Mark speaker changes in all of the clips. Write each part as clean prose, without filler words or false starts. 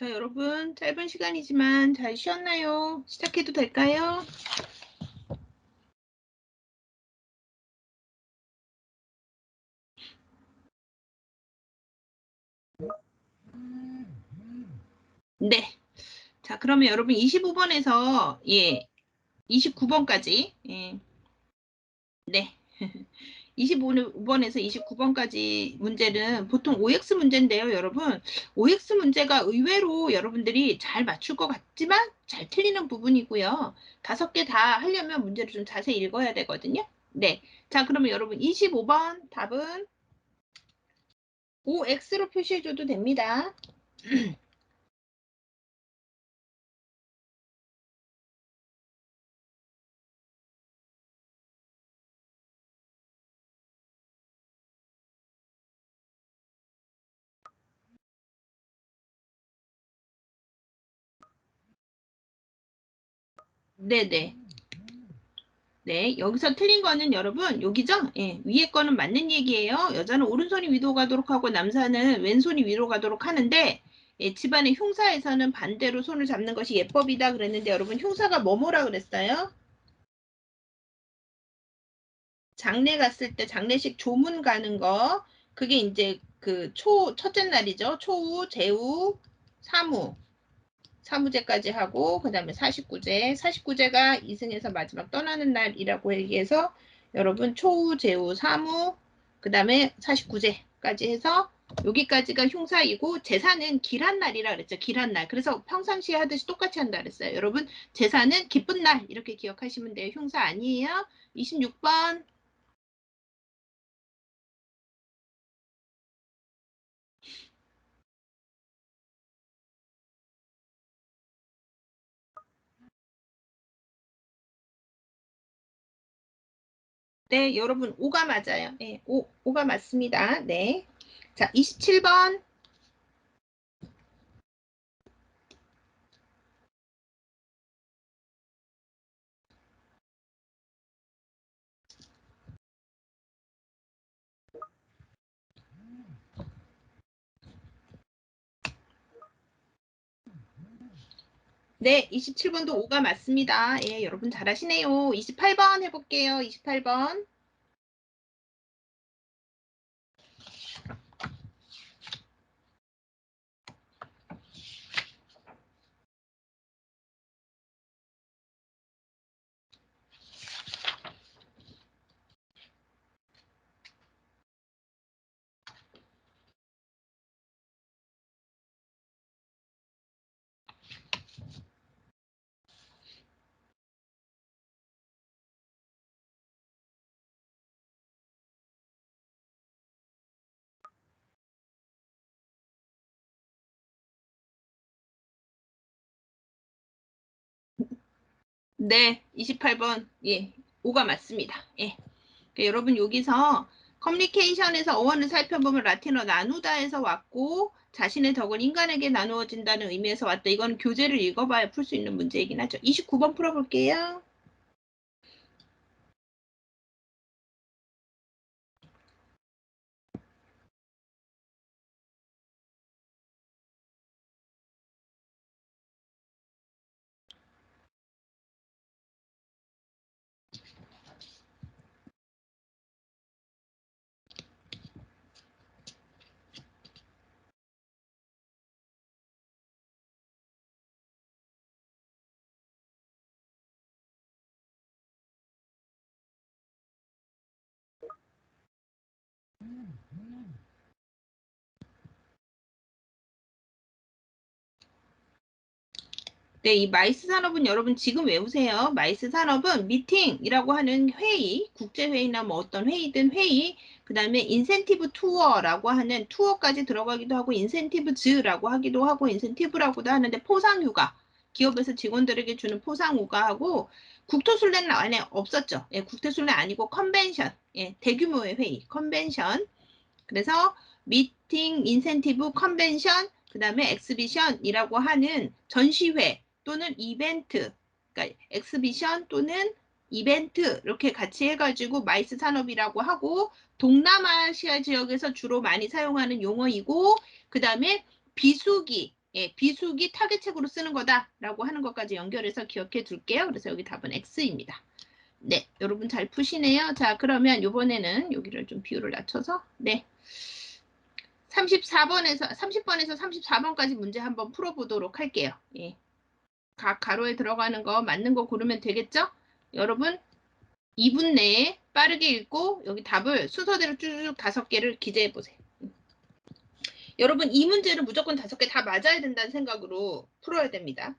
Speaker 1: 자, 여러분, 짧은 시간이지만 잘 쉬었나요? 시작해도 될까요? 네. 자, 그러면 여러분 25번에서 29번까지 네. 25번에서 29번까지 문제는 보통 OX 문제인데요, 여러분. OX 문제가 의외로 여러분들이 잘 맞출 것 같지만 잘 틀리는 부분이고요. 5개 다 하려면 문제를 좀 자세히 읽어야 되거든요. 네. 자, 그러면 여러분 25번 답은 OX로 표시해줘도 됩니다. 네네. 네, 여기서 틀린 거는 여러분, 여기죠? 예, 위에 거는 맞는 얘기예요. 여자는 오른손이 위로 가도록 하고 남자는 왼손이 위로 가도록 하는데, 예, 집안의 흉사에서는 반대로 손을 잡는 것이 예법이다 그랬는데, 여러분, 흉사가 뭐뭐라 그랬어요? 장례 갔을 때 장례식 조문 가는 거, 그게 이제 그 첫째 날이죠. 초우, 제우, 사무. 사무제까지 하고 그다음에 49제, 49제가 이승에서 마지막 떠나는 날이라고 얘기해서 여러분 초우, 제우, 사무 그다음에 49제까지 해서 여기까지가 흉사이고 제사는 길한 날이라 그랬죠. 길한 날. 그래서 평상시에 하듯이 똑같이 한다 그랬어요. 여러분 제사는 기쁜 날 이렇게 기억하시면 돼요. 흉사 아니에요. 26번. 네, 여러분 5가 맞아요. 네, 5가 맞습니다. 네. 자, 27번. 네, 27번도 5가 맞습니다. 예, 여러분 잘하시네요. 28번 해볼게요. 28번. 네, 28번. 예, 5가 맞습니다. 예. 그러니까 여러분 여기서 커뮤니케이션에서 어원을 살펴보면 라틴어 나누다에서 왔고 자신의 덕은 인간에게 나누어진다는 의미에서 왔다. 이건 교재를 읽어봐야 풀 수 있는 문제이긴 하죠. 29번 풀어볼게요. 네, 이 마이스 산업은 여러분 지금 외우세요. 마이스 산업은 미팅이라고 하는 회의, 국제회의나 뭐 어떤 회의든 회의, 그 다음에 인센티브 투어라고 하는 투어까지 들어가기도 하고 인센티브즈라고 하기도 하고 인센티브라고도 하는데 포상휴가, 기업에서 직원들에게 주는 포상휴가하고 국토순례는 안에 없었죠. 예, 국토순례 아니고 컨벤션, 예, 대규모의 회의, 컨벤션. 그래서 미팅, 인센티브, 컨벤션, 그 다음에 엑스비션이라고 하는 전시회 또는 이벤트, 그러니까 엑스비션 또는 이벤트 이렇게 같이 해가지고 마이스 산업이라고 하고 동남아시아 지역에서 주로 많이 사용하는 용어이고 그 다음에 비수기, 예, 비수기 타겟책으로 쓰는 거다라고 하는 것까지 연결해서 기억해 둘게요. 그래서 여기 답은 X입니다. 네, 여러분 잘 푸시네요. 자, 그러면 이번에는 여기를 좀 비율을 낮춰서 네. 30번에서 34번까지 문제 한번 풀어보도록 할게요. 예. 각 가로에 들어가는 거 맞는 거 고르면 되겠죠? 여러분 2분 내에 빠르게 읽고 여기 답을 순서대로 쭉쭉 5개를 기재해 보세요. 여러분 이 문제는 무조건 5개 다 맞아야 된다는 생각으로 풀어야 됩니다.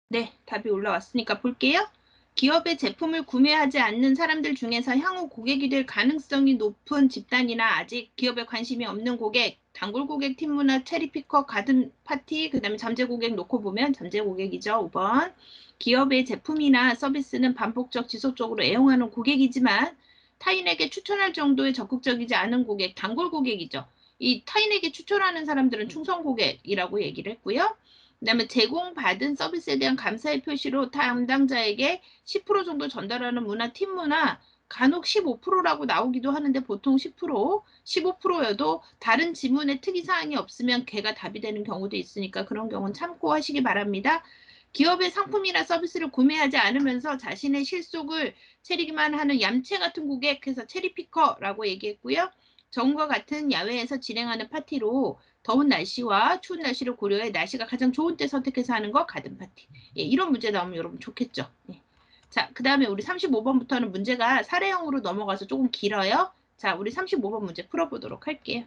Speaker 1: 네, 답이 올라왔으니까 볼게요. 기업의 제품을 구매하지 않는 사람들 중에서 향후 고객이 될 가능성이 높은 집단이나 아직 기업에 관심이 없는 고객, 단골 고객, 팀 문화, 체리피커, 가든 파티, 그 다음에 잠재 고객 놓고 보면 잠재 고객이죠. 5번. 기업의 제품이나 서비스는 반복적, 지속적으로 애용하는 고객이지만 타인에게 추천할 정도의 적극적이지 않은 고객, 단골 고객이죠. 이 타인에게 추천하는 사람들은 충성 고객이라고 얘기를 했고요. 그다음에 제공받은 서비스에 대한 감사의 표시로 담당자에게 10% 정도 전달하는 문화, 팀 문화, 간혹 15%라고 나오기도 하는데 보통 10%, 15%여도 다른 지문에 특이사항이 없으면 걔가 답이 되는 경우도 있으니까 그런 경우는 참고하시기 바랍니다. 기업의 상품이나 서비스를 구매하지 않으면서 자신의 실속을 채리기만 하는 얌체 같은 고객, 그래서 체리피커라고 얘기했고요. 전과 같은 야외에서 진행하는 파티로 더운 날씨와 추운 날씨를 고려해 날씨가 가장 좋은 때 선택해서 하는 거 가든 파티. 예, 이런 문제 나오면 여러분 좋겠죠. 예. 자, 그 다음에 우리 35번부터는 문제가 사례형으로 넘어가서 조금 길어요. 자, 우리 35번 문제 풀어보도록 할게요.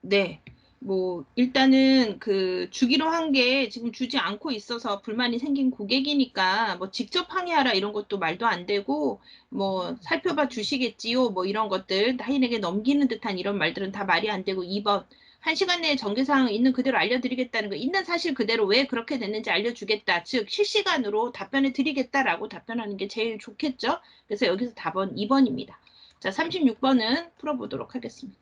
Speaker 1: 네. 뭐 일단은 그 주기로 한 게 지금 주지 않고 있어서 불만이 생긴 고객이니까 뭐 직접 항의하라 이런 것도 말도 안 되고 뭐 살펴봐 주시겠지요 뭐 이런 것들 타인에게 넘기는 듯한 이런 말들은 다 말이 안 되고 2번 1시간 내에 전개사항 있는 그대로 알려드리겠다는 거 있는 사실 그대로 왜 그렇게 됐는지 알려주겠다 즉 실시간으로 답변해 드리겠다라고 답변하는 게 제일 좋겠죠. 그래서 여기서 답은 2번입니다. 자 36번은 풀어보도록 하겠습니다.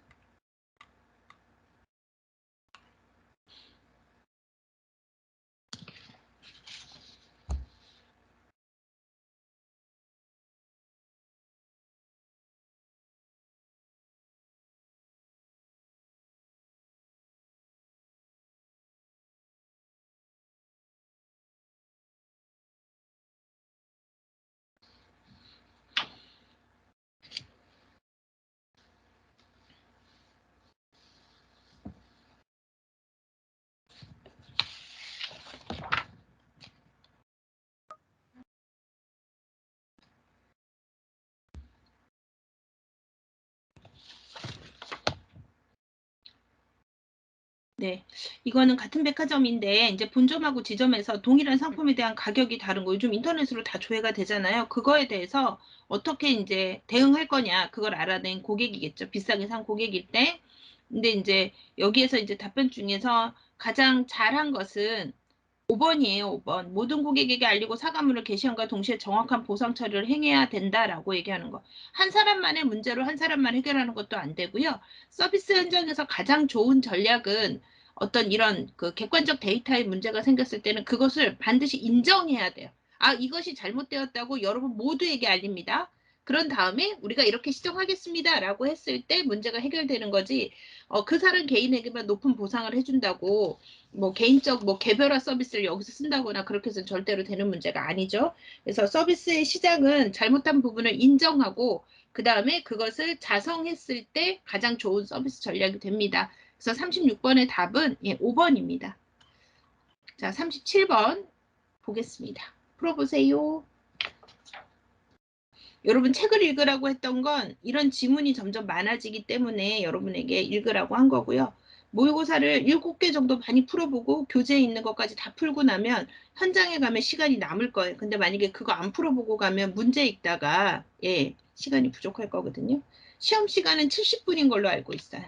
Speaker 1: 네, 이거는 같은 백화점인데 이제 본점하고 지점에서 동일한 상품에 대한 가격이 다른 거 요즘 인터넷으로 다 조회가 되잖아요. 그거에 대해서 어떻게 이제 대응할 거냐 그걸 알아낸 고객이겠죠. 비싸게 산 고객일 때. 근데 이제 여기에서 이제 답변 중에서 가장 잘한 것은 5번이에요. 5번. 모든 고객에게 알리고 사과문을 게시함과 동시에 정확한 보상 처리를 행해야 된다라고 얘기하는 거. 한 사람만의 문제로 한 사람만 해결하는 것도 안 되고요. 서비스 현장에서 가장 좋은 전략은 어떤 이런 그 객관적 데이터에 문제가 생겼을 때는 그것을 반드시 인정해야 돼요. 아, 이것이 잘못되었다고 여러분 모두에게 알립니다. 그런 다음에 우리가 이렇게 시정하겠습니다라고 했을 때 문제가 해결되는 거지. 그 사람 개인에게만 높은 보상을 해준다고 뭐 개인적 뭐 개별화 서비스를 여기서 쓴다거나 그렇게 해서 절대로 되는 문제가 아니죠. 그래서 서비스의 시작은 잘못한 부분을 인정하고 그 다음에 그것을 자성했을 때 가장 좋은 서비스 전략이 됩니다. 그래서 36번의 답은 5번입니다. 자, 37번 보겠습니다. 풀어보세요. 여러분 책을 읽으라고 했던 건 이런 지문이 점점 많아지기 때문에 여러분에게 읽으라고 한 거고요. 모의고사를 7개 정도 많이 풀어보고 교재에 있는 것까지 다 풀고 나면 현장에 가면 시간이 남을 거예요. 근데 만약에 그거 안 풀어보고 가면 문제 읽다가 시간이 부족할 거거든요. 시험 시간은 70분인 걸로 알고 있어요.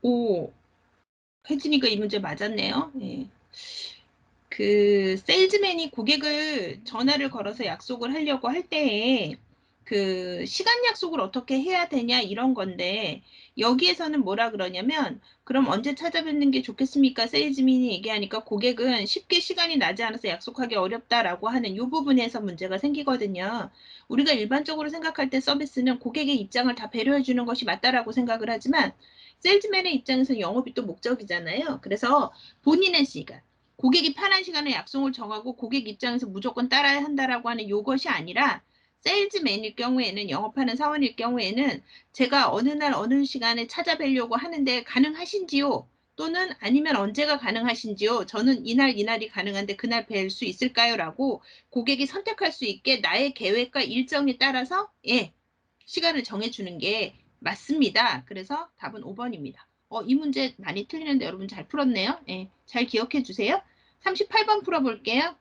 Speaker 1: 오, 혜진이가 이 문제 맞았네요. 예. 그 세일즈맨이 고객을 전화를 걸어서 약속을 하려고 할 때에 그 시간 약속을 어떻게 해야 되냐 이런 건데 여기에서는 뭐라 그러냐면 그럼 언제 찾아뵙는 게 좋겠습니까? 세일즈맨이 얘기하니까 고객은 쉽게 시간이 나지 않아서 약속하기 어렵다라고 하는 이 부분에서 문제가 생기거든요. 우리가 일반적으로 생각할 때 서비스는 고객의 입장을 다 배려해 주는 것이 맞다라고 생각을 하지만 세일즈맨의 입장에서는 영업이 또 목적이잖아요. 그래서 본인의 시간 고객이 편한 시간에 약속을 정하고 고객 입장에서 무조건 따라야 한다라고 하는 요것이 아니라 세일즈맨일 경우에는 영업하는 사원일 경우에는 제가 어느 날 어느 시간에 찾아뵈려고 하는데 가능하신지요? 또는 아니면 언제가 가능하신지요? 저는 이날 이날이 가능한데 그날 뵐 수 있을까요? 라고 고객이 선택할 수 있게 나의 계획과 일정에 따라서 시간을 정해주는 게 맞습니다. 그래서 답은 5번입니다. 이 문제 많이 틀리는데 여러분 잘 풀었네요. 잘 기억해 주세요. 38번 풀어볼게요.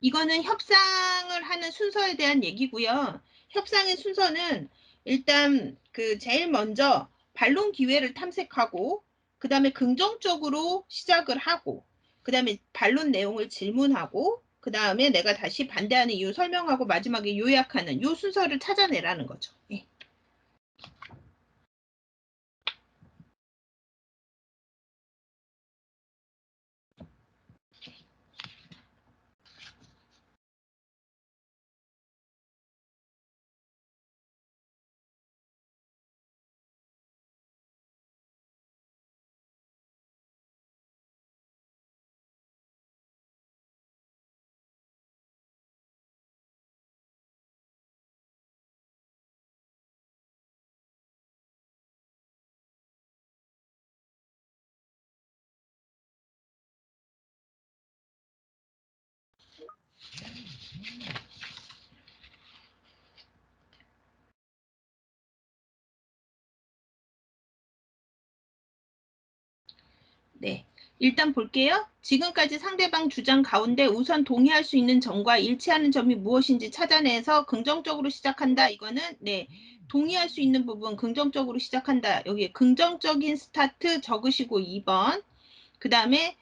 Speaker 1: 이거는 협상을 하는 순서에 대한 얘기고요. 협상의 순서는 일단 그 제일 먼저 반론 기회를 탐색하고 그 다음에 긍정적으로 시작을 하고 그 다음에 반론 내용을 질문하고 그 다음에 내가 다시 반대하는 이유 설명하고 마지막에 요약하는 요 순서를 찾아내라는 거죠. 예. 네. 일단 볼게요. 지금까지 상대방 주장 가운데 우선 동의할 수 있는 점과 일치하는 점이 무엇인지 찾아내서 긍정적으로 시작한다. 이거는 네. 동의할 수 있는 부분 긍정적으로 시작한다. 여기 긍정적인 스타트 적으시고 2번. 그 다음에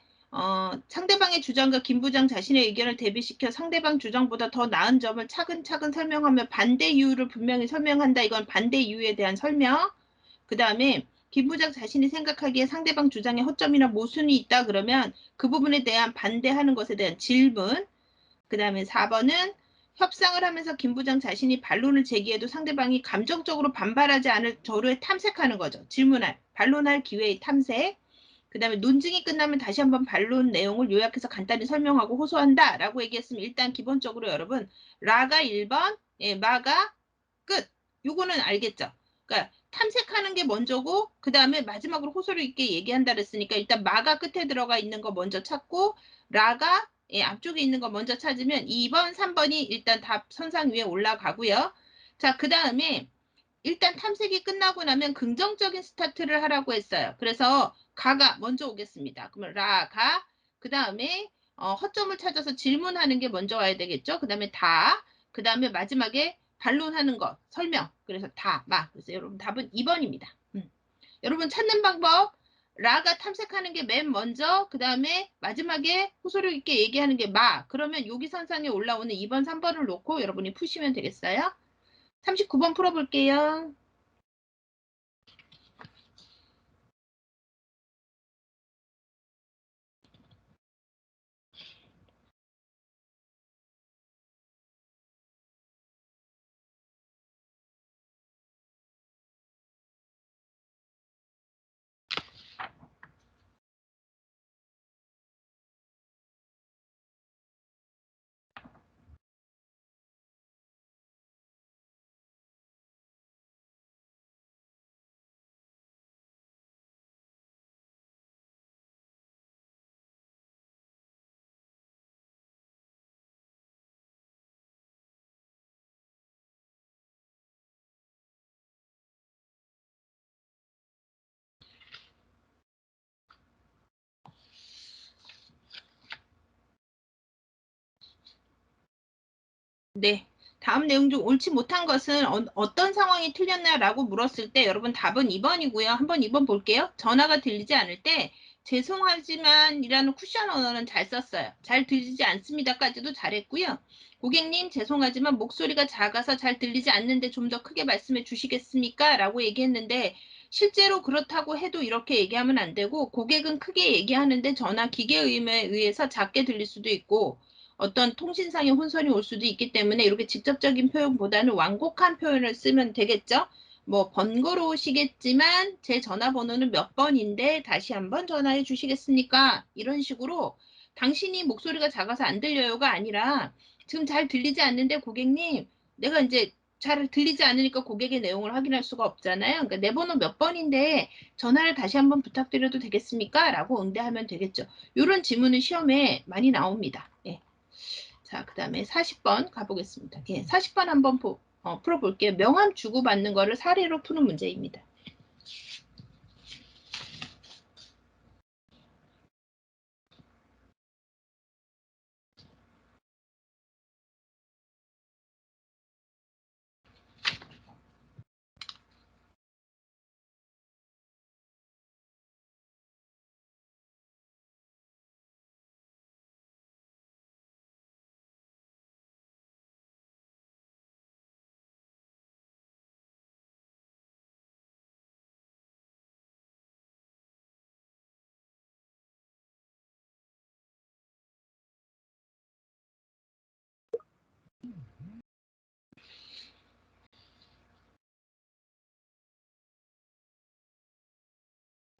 Speaker 1: 상대방의 주장과 김 부장 자신의 의견을 대비시켜 상대방 주장보다 더 나은 점을 차근차근 설명하며 반대 이유를 분명히 설명한다. 이건 반대 이유에 대한 설명. 그 다음에 김 부장 자신이 생각하기에 상대방 주장에 허점이나 모순이 있다 그러면 그 부분에 대한 반대하는 것에 대한 질문. 그 다음에 4번은 협상을 하면서 김 부장 자신이 반론을 제기해도 상대방이 감정적으로 반발하지 않을 저로에 탐색하는 거죠. 질문할, 반론할 기회의 탐색. 그 다음에 논증이 끝나면 다시 한번 반론 내용을 요약해서 간단히 설명하고 호소한다 라고 얘기했으면 일단 기본적으로 여러분 라가 1번, 예, 마가 끝. 요거는 알겠죠? 그러니까 탐색하는 게 먼저고 그 다음에 마지막으로 호소력 있게 얘기한다 그랬으니까 일단 마가 끝에 들어가 있는 거 먼저 찾고 라가 예, 앞쪽에 있는 거 먼저 찾으면 2번, 3번이 일단 답 선상 위에 올라가고요. 자, 그 다음에 일단 탐색이 끝나고 나면 긍정적인 스타트를 하라고 했어요. 그래서 가가 먼저 오겠습니다. 그러면 라, 가, 그 다음에 허점을 찾아서 질문하는 게 먼저 와야 되겠죠. 그 다음에 다, 그 다음에 마지막에 반론하는 것, 설명. 그래서 다, 마. 그래서 여러분 답은 2번입니다. 여러분 찾는 방법, 라가 탐색하는 게 맨 먼저, 그 다음에 마지막에 호소력 있게 얘기하는 게 마. 그러면 여기 선상에 올라오는 2번, 3번을 놓고 여러분이 푸시면 되겠어요. 39번 풀어볼게요. 네. 다음 내용 중 옳지 못한 것은 떤 상황이 틀렸나라고 물었을 때 여러분 답은 2번이고요. 한번 2번 볼게요. 전화가 들리지 않을 때 죄송하지만 이라는 쿠션 언어는 잘 썼어요. 잘 들리지 않습니다까지도 잘했고요. 고객님 죄송하지만 목소리가 작아서 잘 들리지 않는데 좀 더 크게 말씀해 주시겠습니까? 라고 얘기했는데 실제로 그렇다고 해도 이렇게 얘기하면 안 되고 고객은 크게 얘기하는데 전화 기계음에 의해서 작게 들릴 수도 있고 어떤 통신상의 혼선이 올 수도 있기 때문에 이렇게 직접적인 표현보다는 완곡한 표현을 쓰면 되겠죠. 뭐 번거로우시겠지만 제 전화번호는 몇 번인데 다시 한번 전화해 주시겠습니까? 이런 식으로 당신이 목소리가 작아서 안 들려요가 아니라 지금 잘 들리지 않는데 고객님 내가 이제 잘 들리지 않으니까 고객의 내용을 확인할 수가 없잖아요. 그러니까 내 번호 몇 번인데 전화를 다시 한번 부탁드려도 되겠습니까? 라고 응대하면 되겠죠. 이런 지문은 시험에 많이 나옵니다. 예. 자, 그 다음에 40번 가보겠습니다. 예, 40번 한번 풀어볼게요. 명함 주고받는 거를 사례로 푸는 문제입니다.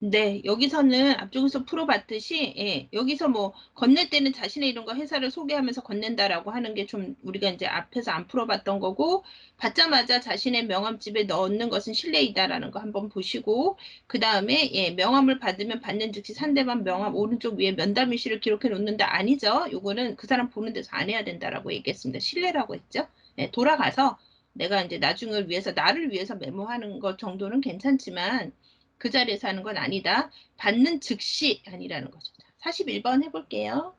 Speaker 1: 네, 여기서는 앞쪽에서 풀어봤듯이, 예, 여기서 뭐, 건넬 때는 자신의 이름과 회사를 소개하면서 건넨다라고 하는 게 좀 우리가 이제 앞에서 안 풀어봤던 거고, 받자마자 자신의 명함집에 넣는 것은 실례이다라는 거 한번 보시고, 그 다음에, 예, 명함을 받으면 받는 즉시 상대방 명함 오른쪽 위에 면담일시를 기록해 놓는다. 아니죠. 요거는 그 사람 보는 데서 안 해야 된다라고 얘기했습니다. 실례라고 했죠. 예, 돌아가서 내가 이제 나중을 위해서, 나를 위해서 메모하는 것 정도는 괜찮지만, 그 자리에서 하는 건 아니다. 받는 즉시 아니라는 거죠. 41번 해볼게요.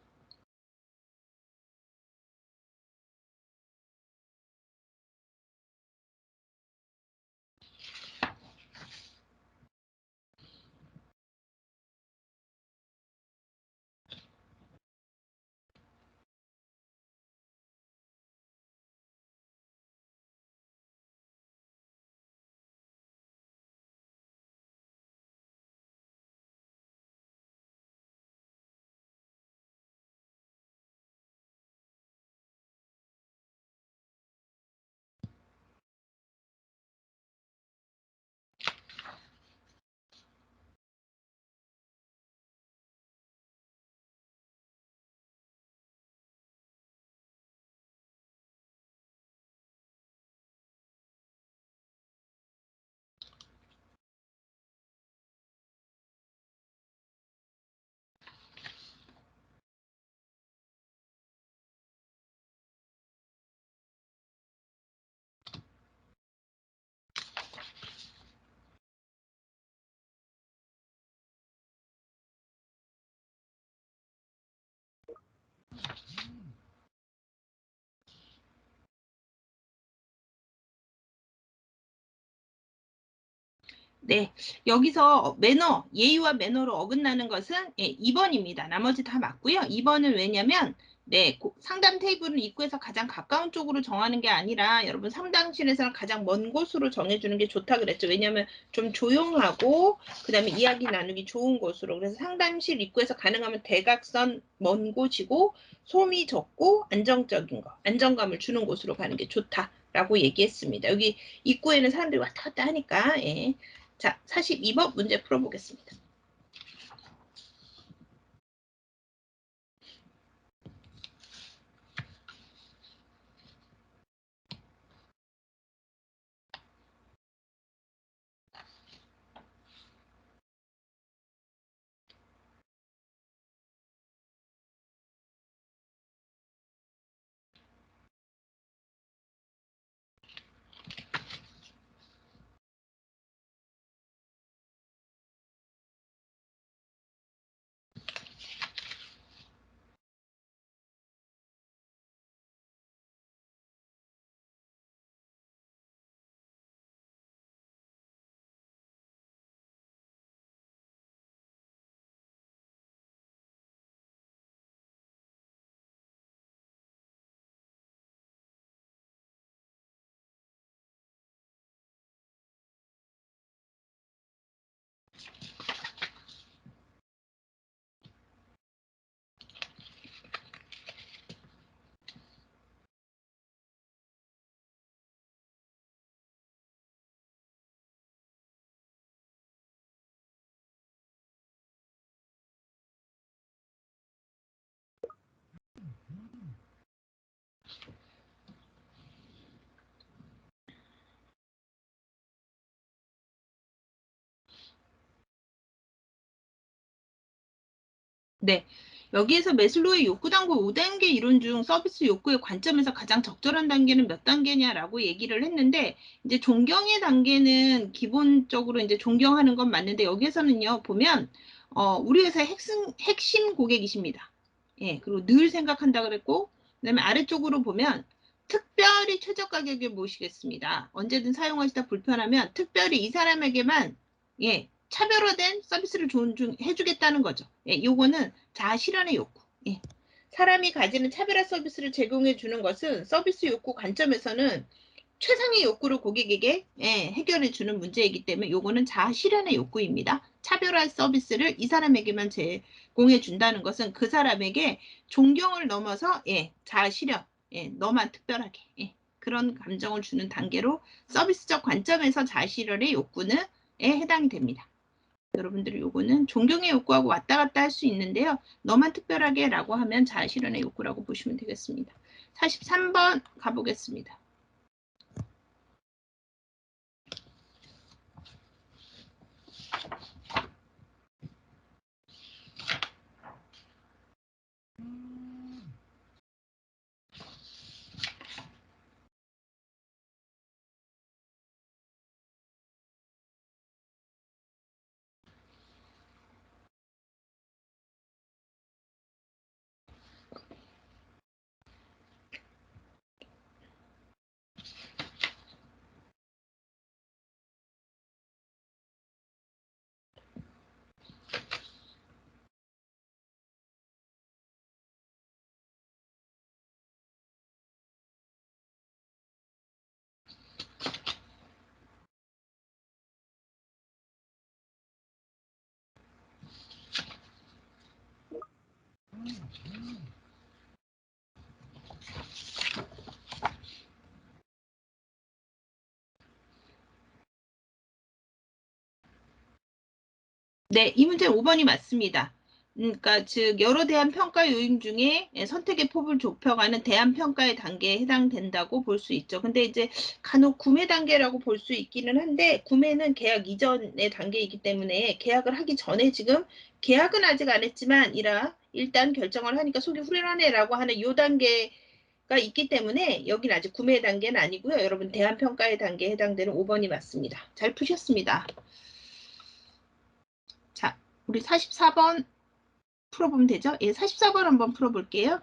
Speaker 1: 네, 여기서 매너, 예의와 매너로 어긋나는 것은 예, 2번입니다. 나머지 다 맞고요. 2번은 왜냐면 네, 상담 테이블은 입구에서 가장 가까운 쪽으로 정하는 게 아니라 여러분 상담실에서는 가장 먼 곳으로 정해주는 게 좋다 그랬죠. 왜냐면 좀 조용하고 그다음에 이야기 나누기 좋은 곳으로. 그래서 상담실 입구에서 가능하면 대각선 먼 곳이고 소음이 적고 안정적인 거, 안정감을 주는 곳으로 가는 게 좋다라고 얘기했습니다. 여기 입구에는 사람들이 왔다 갔다 하니까 예. 자, 42번 문제 풀어보겠습니다. 네. 여기에서 매슬로우의 욕구 단고 5단계 이론 중 서비스 욕구의 관점에서 가장 적절한 단계는 몇 단계냐라고 얘기를 했는데, 이제 존경의 단계는 기본적으로 이제 존경하는 건 맞는데, 여기에서는요, 보면, 우리 회사의 핵심 고객이십니다. 예, 그리고 늘 생각한다 그랬고, 그 다음에 아래쪽으로 보면, 특별히 최저 가격에 모시겠습니다. 언제든 사용하시다 불편하면 특별히 이 사람에게만, 예, 차별화된 서비스를 해주겠다는 거죠. 예, 요거는 자아 실현의 욕구. 예. 사람이 가지는 차별화 서비스를 제공해 주는 것은 서비스 욕구 관점에서는 최상의 욕구를 고객에게 예, 해결해 주는 문제이기 때문에 요거는 자아 실현의 욕구입니다. 차별화 서비스를 이 사람에게만 제공해 준다는 것은 그 사람에게 존경을 넘어서 예, 자아 실현, 예, 너만 특별하게 예, 그런 감정을 주는 단계로 서비스적 관점에서 자아 실현의 욕구는 에 해당이 됩니다. 여러분들이 요거는 존경의 욕구하고 왔다 갔다 할 수 있는데요. 너만 특별하게 라고 하면 자아실현의 욕구라고 보시면 되겠습니다. 43번 가보겠습니다. 네, 이 문제 5번이 맞습니다. 그러니까 즉 여러 대한 평가 요인 중에 선택의 폭을 좁혀가는 대한 평가의 단계에 해당된다고 볼 수 있죠. 근데 이제 간혹 구매 단계라고 볼 수 있기는 한데 구매는 계약 이전의 단계이기 때문에 계약을 하기 전에 지금 계약은 아직 안 했지만 일단 결정을 하니까 속이 후련하네라고 하는 요 단계가 있기 때문에 여기는 아직 구매 단계는 아니고요. 여러분 대한 평가의 단계에 해당되는 5번이 맞습니다. 잘 푸셨습니다. 자, 우리 44번 풀어보면 되죠? 예, 44번 한번 풀어볼게요.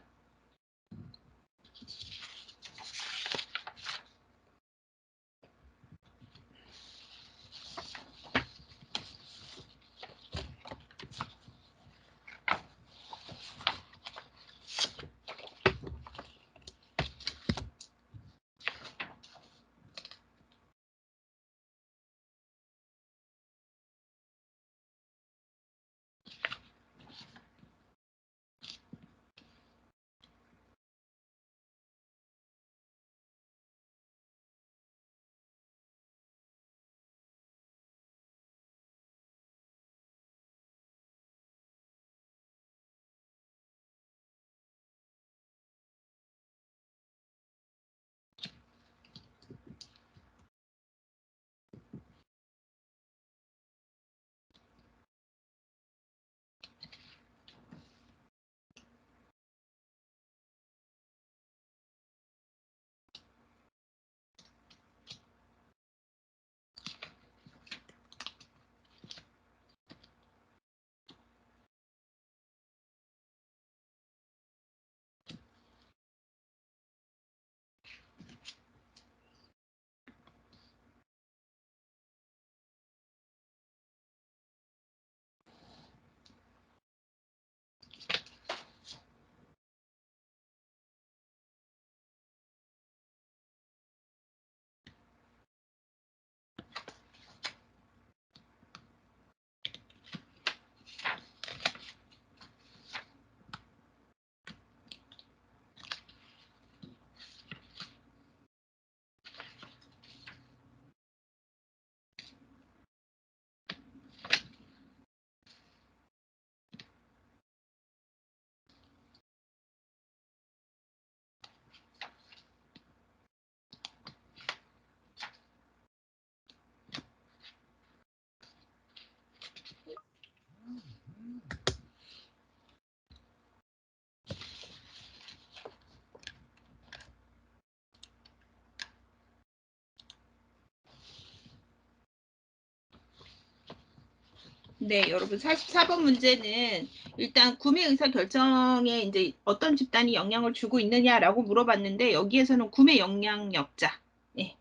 Speaker 1: 네, 여러분 44번 문제는 일단 구매 의사 결정에 이제 어떤 집단이 영향을 주고 있느냐라고 물어봤는데 여기에서는 구매 영향력자, 예,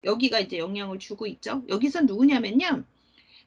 Speaker 1: 여기가 이제 영향을 주고 있죠. 여기서 누구냐면요.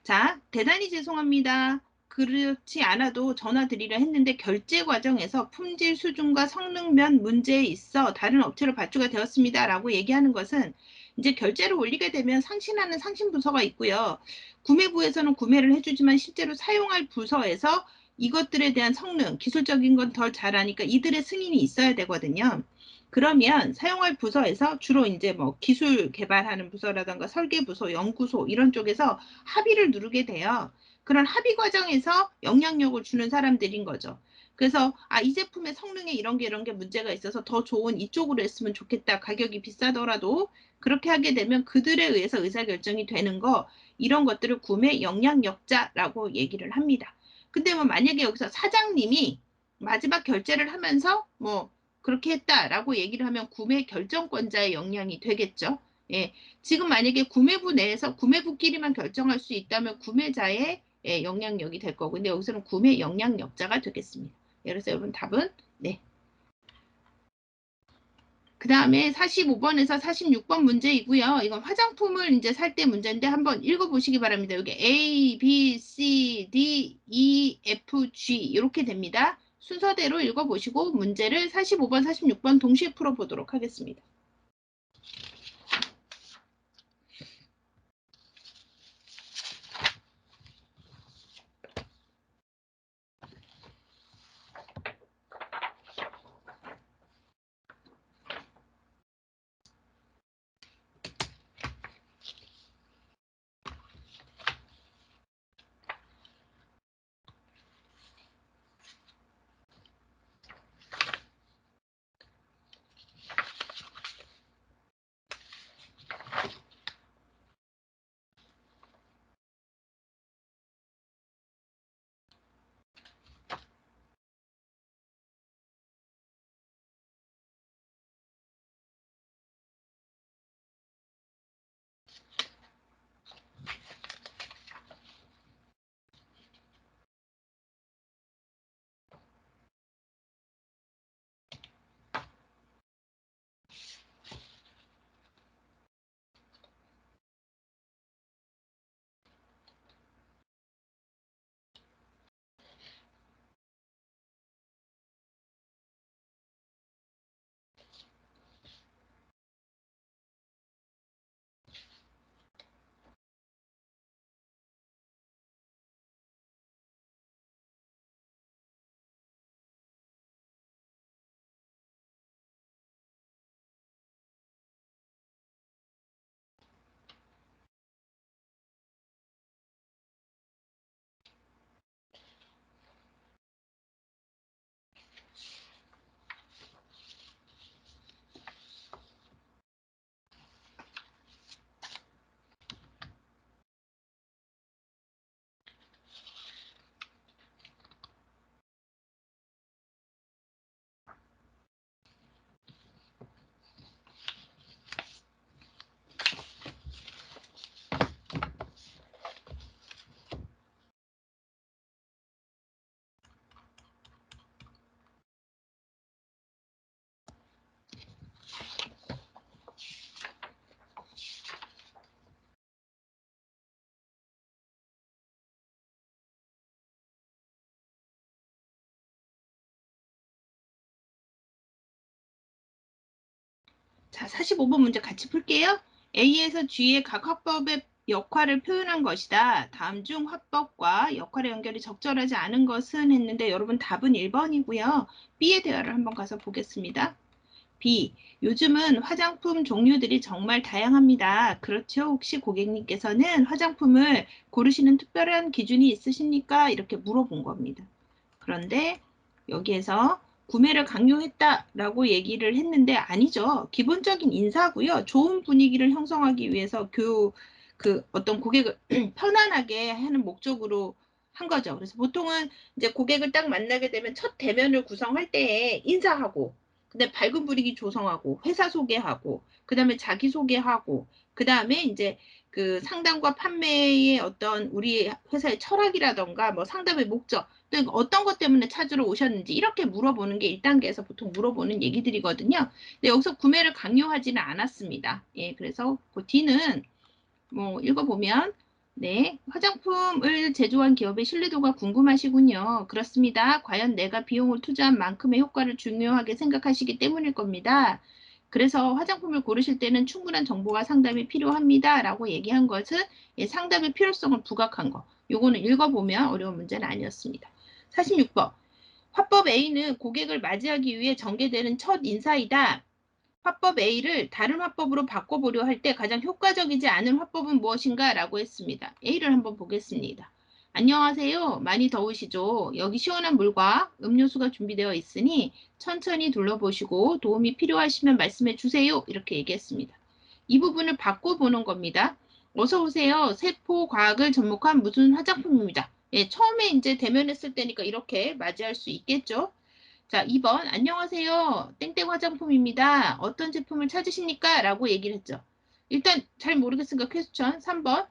Speaker 1: 자, 대단히 죄송합니다. 그렇지 않아도 전화 드리려 했는데 결제 과정에서 품질 수준과 성능 면 문제에 있어 다른 업체로 발주가 되었습니다. 라고 얘기하는 것은 이제 결제를 올리게 되면 상신하는 상신부서가 있고요. 구매부에서는 구매를 해주지만 실제로 사용할 부서에서 이것들에 대한 성능, 기술적인 건 더 잘하니까 이들의 승인이 있어야 되거든요. 그러면 사용할 부서에서 주로 이제 뭐 기술 개발하는 부서라든가 설계 부서, 연구소 이런 쪽에서 합의를 누르게 돼요. 그런 합의 과정에서 영향력을 주는 사람들인 거죠. 그래서 이 제품의 성능에 이런 게 문제가 있어서 더 좋은 이쪽으로 했으면 좋겠다. 가격이 비싸더라도 그렇게 하게 되면 그들에 의해서 의사결정이 되는 거, 이런 것들을 구매 영향력자라고 얘기를 합니다. 근데 뭐 만약에 여기서 사장님이 마지막 결제를 하면서 뭐 그렇게 했다라고 얘기를 하면 구매 결정권자의 영향이 되겠죠. 예, 지금 만약에 구매부 내에서 구매부끼리만 결정할 수 있다면 구매자의 영향력이 될 거고, 근데 여기서는 구매 영향력자가 되겠습니다. 그래서 여러분 답은 네. 그 다음에 45번에서 46번 문제이고요. 이건 화장품을 이제 살 때 문제인데 한번 읽어보시기 바랍니다. 여기 A, B, C, D, E, F, G 이렇게 됩니다. 순서대로 읽어보시고 문제를 45번, 46번 동시에 풀어보도록 하겠습니다. 자, 45번 문제 같이 풀게요. A에서 G의 각 화법의 역할을 표현한 것이다. 다음 중 화법과 역할의 연결이 적절하지 않은 것은 했는데 여러분 답은 1번이고요. B의 대화를 한번 가서 보겠습니다. B. 요즘은 화장품 종류들이 정말 다양합니다. 그렇죠? 혹시 고객님께서는 화장품을 고르시는 특별한 기준이 있으십니까? 이렇게 물어본 겁니다. 그런데 여기에서 구매를 강요했다라고 얘기를 했는데 아니죠. 기본적인 인사고요. 좋은 분위기를 형성하기 위해서 어떤 고객을 편안하게 하는 목적으로 한 거죠. 그래서 보통은 이제 고객을 딱 만나게 되면 첫 대면을 구성할 때에 인사하고, 근데 밝은 분위기 조성하고, 회사 소개하고, 그 다음에 자기 소개하고, 그 다음에 이제 그 상담과 판매의 어떤 우리 회사의 철학이라던가 뭐 상담의 목적, 또 어떤 것 때문에 찾으러 오셨는지 이렇게 물어보는 게 1단계에서 보통 물어보는 얘기들이거든요. 근데 여기서 구매를 강요하지는 않았습니다. 예, 그래서 그 D는 뭐 읽어보면 네, 화장품을 제조한 기업의 신뢰도가 궁금하시군요. 그렇습니다. 과연 내가 비용을 투자한 만큼의 효과를 중요하게 생각하시기 때문일 겁니다. 그래서 화장품을 고르실 때는 충분한 정보와 상담이 필요합니다. 라고 얘기한 것은 상담의 필요성을 부각한 거. 요거는 읽어보면 어려운 문제는 아니었습니다. 46번. 화법 A는 고객을 맞이하기 위해 전개되는 첫 인사이다. 화법 A를 다른 화법으로 바꿔보려 할 때 가장 효과적이지 않은 화법은 무엇인가? 라고 했습니다. A를 한번 보겠습니다. 안녕하세요. 많이 더우시죠? 여기 시원한 물과 음료수가 준비되어 있으니 천천히 둘러보시고 도움이 필요하시면 말씀해 주세요. 이렇게 얘기했습니다. 이 부분을 바꿔보는 겁니다. 어서 오세요. 세포 과학을 접목한 무슨 화장품입니다. 예, 처음에 이제 대면했을 때니까 이렇게 맞이할 수 있겠죠. 자, 2번. 안녕하세요. 땡땡 화장품입니다. 어떤 제품을 찾으십니까? 라고 얘기를 했죠. 일단 잘 모르겠으니까 퀘스천. 3번.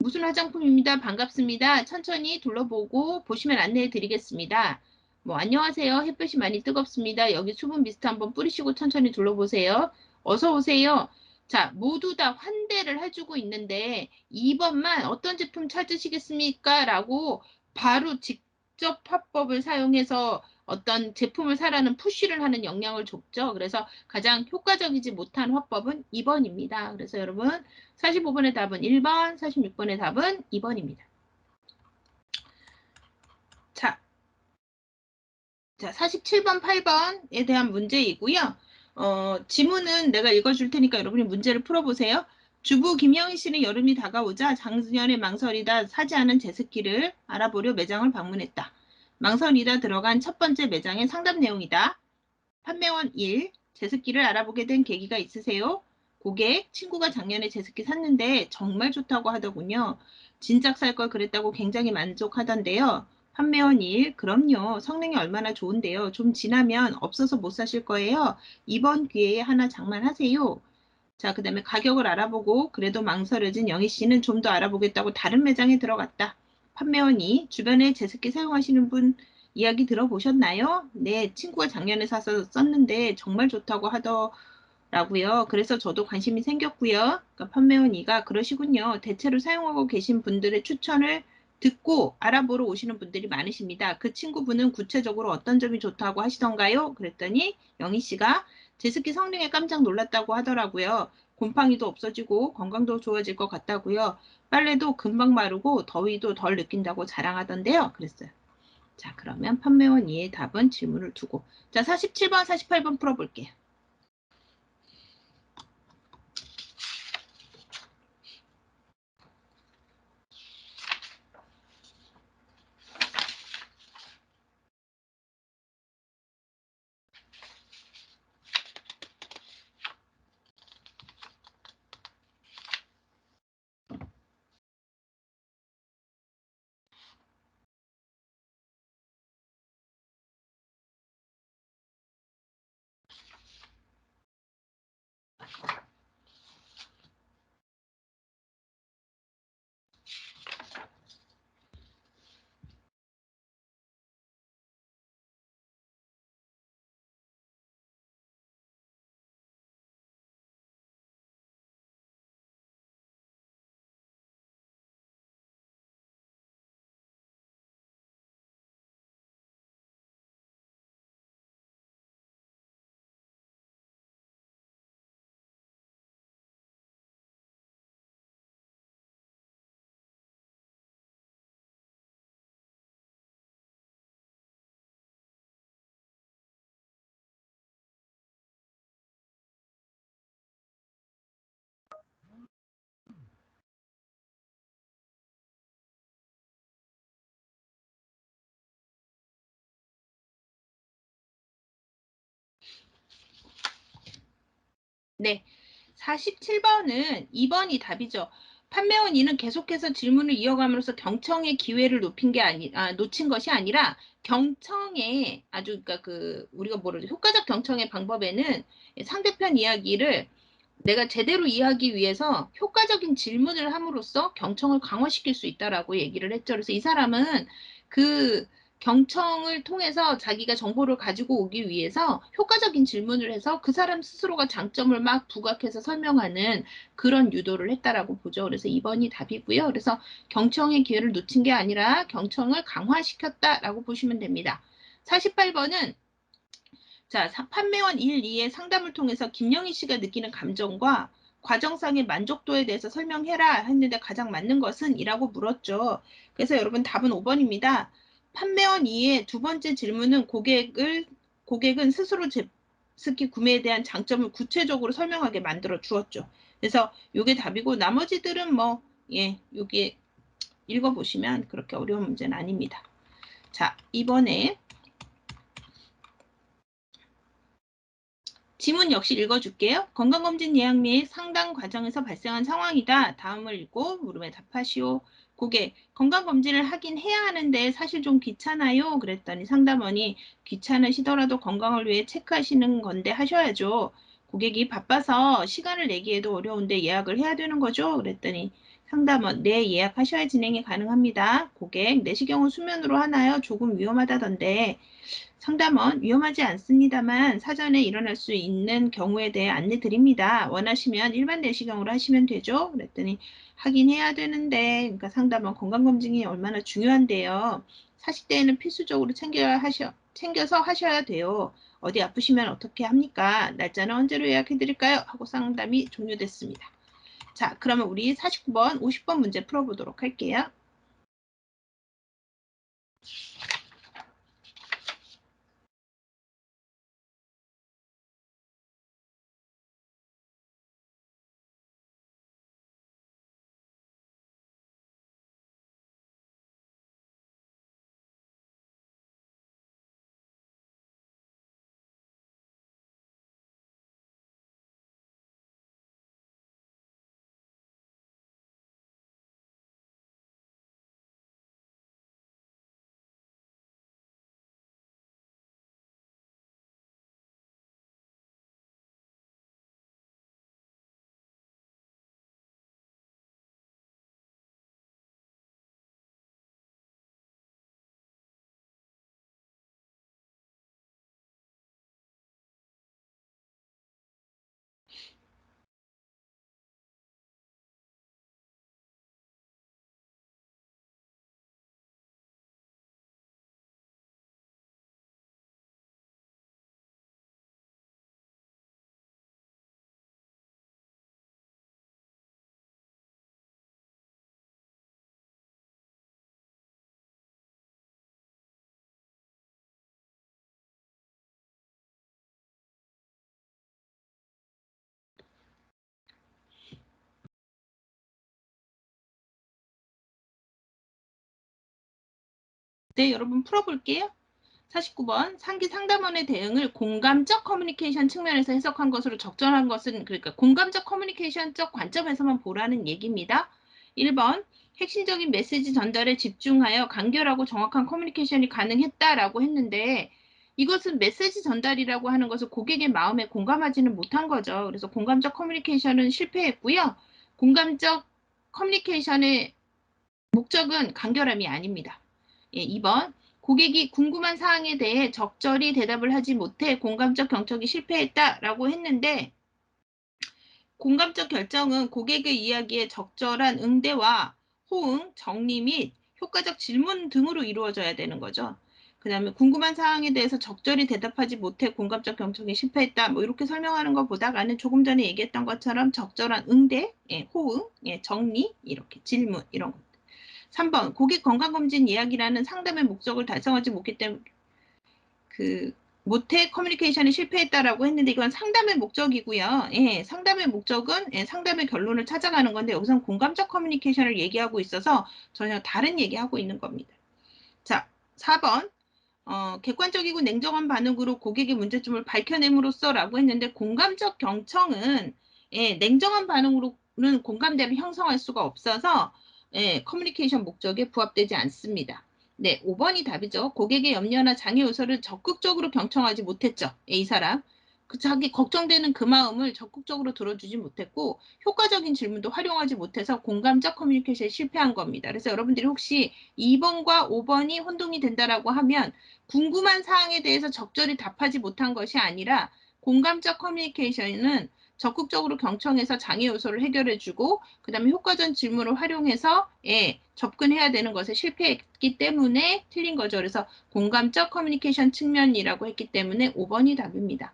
Speaker 1: 무슨 화장품입니다. 반갑습니다. 천천히 둘러보고 보시면 안내해 드리겠습니다. 뭐 안녕하세요. 햇볕이 많이 뜨겁습니다. 여기 수분 미스트 한번 뿌리시고 천천히 둘러보세요. 어서 오세요. 자, 모두 다 환대를 해주고 있는데 2번만 어떤 제품 찾으시겠습니까? 라고 바로 직접 화법을 사용해서 어떤 제품을 사라는 푸시를 하는 영향을 줬죠. 그래서 가장 효과적이지 못한 화법은 2번입니다. 그래서 여러분 45번의 답은 1번, 46번의 답은 2번입니다. 자, 47번, 8번에 대한 문제이고요. 지문은 내가 읽어줄 테니까 여러분이 문제를 풀어보세요. 주부 김영희 씨는 여름이 다가오자 작년에 망설이다 사지 않은 제습기를 알아보려 매장을 방문했다. 망설이다 들어간 첫 번째 매장의 상담 내용이다. 판매원 1. 제습기를 알아보게 된 계기가 있으세요? 고객, 친구가 작년에 제습기 샀는데 정말 좋다고 하더군요. 진작 살 걸 그랬다고 굉장히 만족하던데요. 판매원 1. 그럼요. 성능이 얼마나 좋은데요. 좀 지나면 없어서 못 사실 거예요. 이번 기회에 하나 장만하세요. 자, 그 다음에 가격을 알아보고 그래도 망설여진 영희 씨는 좀 더 알아보겠다고 다른 매장에 들어갔다. 판매원이 주변에 제습기 사용하시는 분 이야기 들어보셨나요? 네, 친구가 작년에 사서 썼는데 정말 좋다고 하더라고요. 그래서 저도 관심이 생겼고요. 그러니까 판매원 이가 그러시군요. 대체로 사용하고 계신 분들의 추천을 듣고 알아보러 오시는 분들이 많으십니다. 그 친구분은 구체적으로 어떤 점이 좋다고 하시던가요? 그랬더니 영희 씨가 제습기 성능에 깜짝 놀랐다고 하더라고요. 곰팡이도 없어지고 건강도 좋아질 것 같다고요. 빨래도 금방 마르고 더위도 덜 느낀다고 자랑하던데요. 그랬어요. 자, 그러면 판매원 2의 답은 질문을 두고. 자, 47번, 48번 풀어볼게요. 네. 47번은 2번이 답이죠. 판매원 2는 계속해서 질문을 이어감으로써 경청의 기회를 놓친 것이 아니라 경청의 아주 그러니까 우리가 뭐라죠? 효과적 경청의 방법에는 상대편 이야기를 내가 제대로 이해하기 위해서 효과적인 질문을 함으로써 경청을 강화시킬 수 있다라고 얘기를 했죠. 그래서 이 사람은 그 경청을 통해서 자기가 정보를 가지고 오기 위해서 효과적인 질문을 해서 그 사람 스스로가 장점을 막 부각해서 설명하는 그런 유도를 했다라고 보죠. 그래서 2번이 답이고요. 그래서 경청의 기회를 놓친 게 아니라 경청을 강화시켰다라고 보시면 됩니다. 48번은 자, 판매원 1, 2의 상담을 통해서 김영희 씨가 느끼는 감정과 과정상의 만족도에 대해서 설명해라 했는데 가장 맞는 것은 이라고 물었죠. 그래서 여러분 답은 5번입니다. 판매원 2의 두 번째 질문은 고객은 스스로 제습기 구매에 대한 장점을 구체적으로 설명하게 만들어 주었죠. 그래서 요게 답이고 나머지들은 뭐, 예, 요게 읽어보시면 그렇게 어려운 문제는 아닙니다. 자, 이번에 지문 역시 읽어줄게요. 건강검진 예약 및 상담 과정에서 발생한 상황이다. 다음을 읽고 물음에 답하시오. 고객, 건강검진을 하긴 해야 하는데 사실 좀 귀찮아요. 그랬더니 상담원이 귀찮으시더라도 건강을 위해 체크하시는 건데 하셔야죠. 고객이 바빠서 시간을 내기에도 어려운데 예약을 해야 되는 거죠. 그랬더니 상담원, 네, 예약하셔야 진행이 가능합니다. 고객, 내시경은 수면으로 하나요? 조금 위험하다던데. 상담원, 위험하지 않습니다만 사전에 일어날 수 있는 경우에 대해 안내 드립니다. 원하시면 일반 내시경으로 하시면 되죠? 그랬더니 하긴 해야 되는데, 그러니까 상담원 건강검진이 얼마나 중요한데요. 40대에는 필수적으로 챙겨서 하셔야 돼요. 어디 아프시면 어떻게 합니까? 날짜는 언제로 예약해 드릴까요? 하고 상담이 종료됐습니다. 자, 그러면 우리 49번, 50번 문제 풀어보도록 할게요. 네, 여러분 풀어볼게요. 49번 상기 상담원의 대응을 공감적 커뮤니케이션 측면에서 해석한 것으로 적절한 것은 그러니까 공감적 커뮤니케이션적 관점에서만 보라는 얘기입니다. 1번 핵심적인 메시지 전달에 집중하여 간결하고 정확한 커뮤니케이션이 가능했다라고 했는데 이것은 메시지 전달이라고 하는 것을 고객의 마음에 공감하지는 못한 거죠. 그래서 공감적 커뮤니케이션은 실패했고요. 공감적 커뮤니케이션의 목적은 간결함이 아닙니다. 예, 2번 고객이 궁금한 사항에 대해 적절히 대답을 하지 못해 공감적 경청이 실패했다라고 했는데 공감적 결정은 고객의 이야기에 적절한 응대와 호응, 정리 및 효과적 질문 등으로 이루어져야 되는 거죠. 그 다음에 궁금한 사항에 대해서 적절히 대답하지 못해 공감적 경청이 실패했다. 뭐 이렇게 설명하는 것보다는 조금 전에 얘기했던 것처럼 적절한 응대, 예, 호응, 예, 정리, 이렇게 질문 이런 것. 3번 고객 건강검진 예약이라는 상담의 목적을 달성하지 못했기 때문에 못해 커뮤니케이션이 실패했다라고 했는데 이건 상담의 목적이고요. 예, 상담의 목적은 예, 상담의 결론을 찾아가는 건데 여기서는 공감적 커뮤니케이션을 얘기하고 있어서 전혀 다른 얘기하고 있는 겁니다. 자, 4번 객관적이고 냉정한 반응으로 고객의 문제점을 밝혀냄으로써라고 했는데 공감적 경청은 예, 냉정한 반응으로는 공감대를 형성할 수가 없어서 예, 커뮤니케이션 목적에 부합되지 않습니다. 네, 5번이 답이죠. 고객의 염려나 장애 요소를 적극적으로 경청하지 못했죠. 예, 이 사람. 자기 걱정되는 그 마음을 적극적으로 들어주지 못했고 효과적인 질문도 활용하지 못해서 공감적 커뮤니케이션에 실패한 겁니다. 그래서 여러분들이 혹시 2번과 5번이 혼동이 된다라고 하면 궁금한 사항에 대해서 적절히 답하지 못한 것이 아니라 공감적 커뮤니케이션은 적극적으로 경청해서 장애 요소를 해결해주고 그다음에 효과적 질문을 활용해서 예, 접근해야 되는 것에 실패했기 때문에 틀린 거죠. 그래서 공감적 커뮤니케이션 측면이라고 했기 때문에 5번이 답입니다.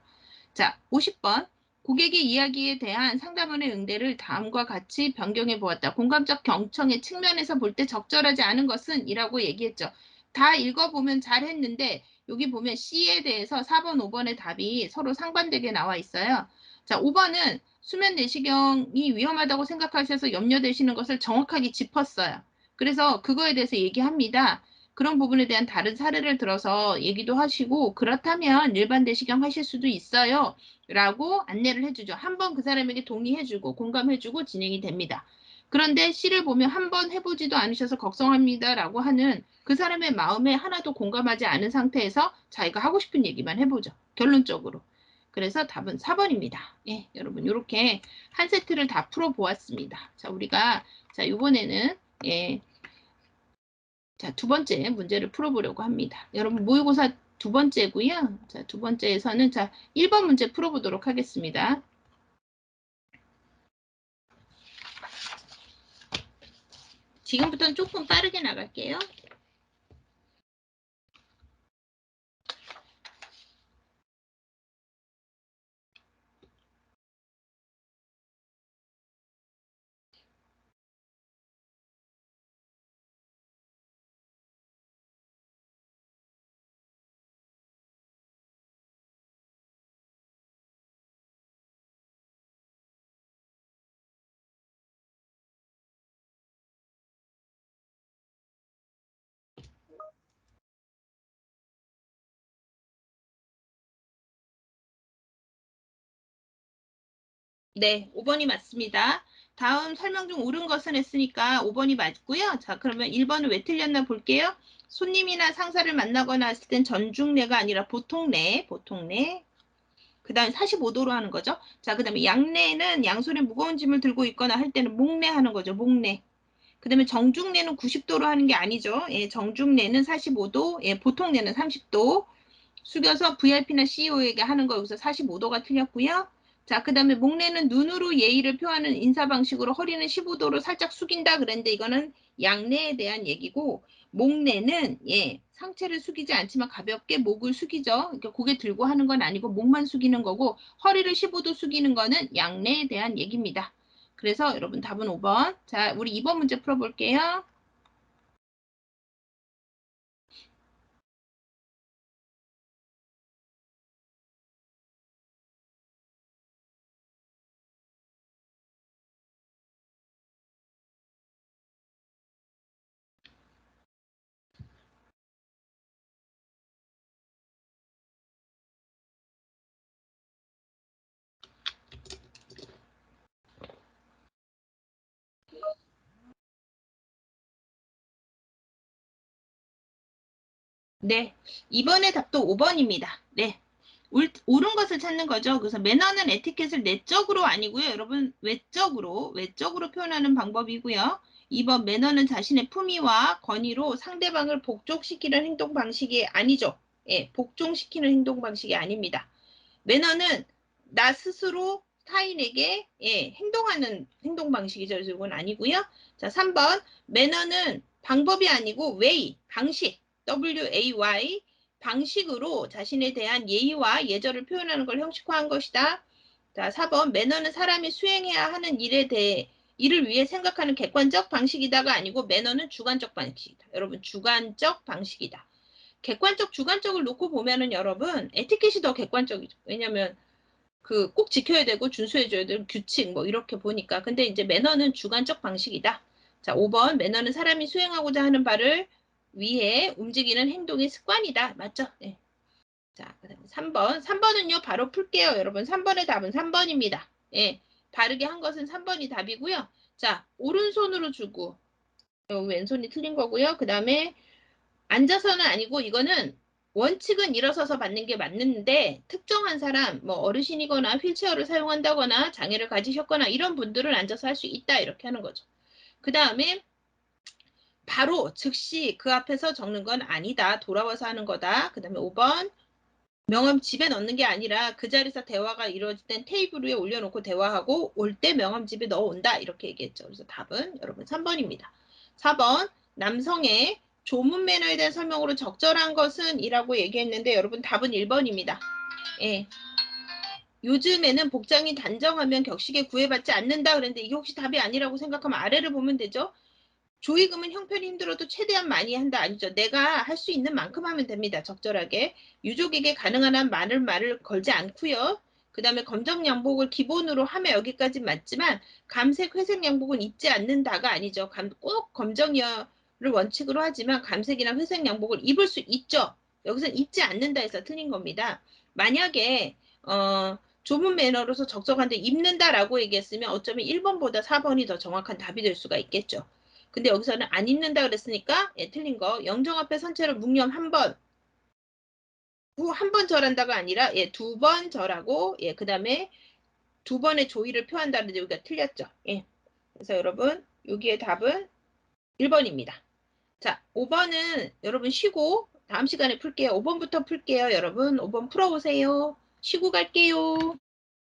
Speaker 1: 자, 50번. 고객의 이야기에 대한 상담원의 응대를 다음과 같이 변경해 보았다. 공감적 경청의 측면에서 볼 때 적절하지 않은 것은 이라고 얘기했죠. 다 읽어보면 잘했는데 여기 보면 C에 대해서 4번, 5번의 답이 서로 상반되게 나와 있어요. 자, 5번은 수면 내시경이 위험하다고 생각하셔서 염려되시는 것을 정확하게 짚었어요. 그래서 그거에 대해서 얘기합니다. 그런 부분에 대한 다른 사례를 들어서 얘기도 하시고 그렇다면 일반 내시경 하실 수도 있어요. 라고 안내를 해주죠. 한번 그 사람에게 동의해주고 공감해주고 진행이 됩니다. 그런데 C를 보면 한번 해보지도 않으셔서 걱정합니다라고 하는 그 사람의 마음에 하나도 공감하지 않은 상태에서 자기가 하고 싶은 얘기만 해보죠. 결론적으로. 그래서 답은 4번입니다. 예, 여러분 이렇게 한 세트를 다 풀어보았습니다. 자, 우리가 자 이번에는 예, 자, 두 번째 문제를 풀어보려고 합니다. 여러분 모의고사 두 번째고요. 자, 두 번째에서는 자, 1번 문제 풀어보도록 하겠습니다. 지금부터는 조금 빠르게 나갈게요. 네, 5번이 맞습니다. 다음 설명 중 옳은 것은 했으니까 5번이 맞고요. 자, 그러면 1번은 왜 틀렸나 볼게요. 손님이나 상사를 만나거나 했을 땐 전중례가 아니라 보통례, 보통례. 그 다음에 45도로 하는 거죠. 자, 그 다음에 양례는 양손에 무거운 짐을 들고 있거나 할 때는 목례 하는 거죠. 목례. 그 다음에 정중례는 90도로 하는 게 아니죠. 예, 정중례는 45도, 예, 보통례는 30도. 숙여서 VIP나 CEO에게 하는 거 여기서 45도가 틀렸고요. 자, 그 다음에 목례는 눈으로 예의를 표하는 인사 방식으로 허리는 15도로 살짝 숙인다 그랬는데 이거는 양례에 대한 얘기고 목례는 예, 상체를 숙이지 않지만 가볍게 목을 숙이죠. 그러니까 고개 들고 하는 건 아니고 목만 숙이는 거고 허리를 15도 숙이는 거는 양례에 대한 얘기입니다. 그래서 여러분 답은 5번. 자, 우리 2번 문제 풀어볼게요. 네, 이번의 답도 5번입니다. 네, 옳은 것을 찾는 거죠. 그래서 매너는 에티켓을 내적으로 아니고요. 여러분, 외적으로 표현하는 방법이고요. 2번 매너는 자신의 품위와 권위로 상대방을 복종시키는 행동 방식이 아니죠. 예, 복종시키는 행동 방식이 아닙니다. 매너는 나 스스로 타인에게 예, 행동하는 행동 방식이죠. 이건 아니고요. 자, 3번 매너는 방법이 아니고 way, 방식, WAY 방식으로 자신에 대한 예의와 예절을 표현하는 걸 형식화한 것이다. 자, 4번 매너는 사람이 수행해야 하는 일에 대해 이를 위해 생각하는 객관적 방식이다가 아니고 매너는 주관적 방식이다. 여러분 주관적 방식이다. 객관적, 주관적을 놓고 보면은 여러분 에티켓이 더 객관적이죠. 왜냐면 그 꼭 지켜야 되고 준수해줘야 될 규칙 뭐 이렇게 보니까. 근데 이제 매너는 주관적 방식이다. 자, 5번 매너는 사람이 수행하고자 하는 바를 위해 움직이는 행동의 습관이다. 맞죠? 네. 자, 그다음에 3번. 3번은요, 바로 풀게요. 여러분, 3번의 답은 3번입니다. 예. 바르게 한 것은 3번이 답이고요. 자, 오른손으로 주고, 왼손이 틀린 거고요. 그 다음에 앉아서는 아니고 이거는 원칙은 일어서서 받는 게 맞는데 특정한 사람, 뭐 어르신이거나 휠체어를 사용한다거나 장애를 가지셨거나 이런 분들은 앉아서 할 수 있다 이렇게 하는 거죠. 그 다음에 바로 즉시 그 앞에서 적는 건 아니다. 돌아와서 하는 거다. 그 다음에 5번 명함 집에 넣는 게 아니라 그 자리에서 대화가 이루어질 땐 테이블 위에 올려놓고 대화하고 올 때 명함 집에 넣어온다. 이렇게 얘기했죠. 그래서 답은 여러분 3번입니다. 4번 남성의 조문 매너에 대한 설명으로 적절한 것은 이라고 얘기했는데 여러분 답은 1번입니다. 예. 요즘에는 복장이 단정하면 격식에 구애받지 않는다 그랬는데 이게 혹시 답이 아니라고 생각하면 아래를 보면 되죠. 조의금은 형편이 힘들어도 최대한 많이 한다 아니죠. 내가 할 수 있는 만큼 하면 됩니다. 적절하게. 유족에게 가능한 한 말을 걸지 않고요. 그 다음에 검정 양복을 기본으로 하면 여기까지 맞지만 감색, 회색 양복은 입지 않는다가 아니죠. 꼭 검정을 원칙으로 하지만 감색이나 회색 양복을 입을 수 있죠. 여기서는 입지 않는다 해서 틀린 겁니다. 만약에 좁은 매너로서 적적한데 입는다라고 얘기했으면 어쩌면 1번보다 4번이 더 정확한 답이 될 수가 있겠죠. 근데 여기서는 안 입는다 그랬으니까 예, 틀린 거. 영정 앞에 선체로 묵념 한 번. 한 번 절한다가 아니라 예, 두 번 절하고 예, 그 다음에 두 번의 조의를 표한다는데 여기가 틀렸죠. 예. 그래서 여러분 여기의 답은 1번입니다. 자, 5번은 여러분 쉬고 다음 시간에 풀게요. 5번부터 풀게요. 여러분 5번 풀어보세요. 쉬고 갈게요.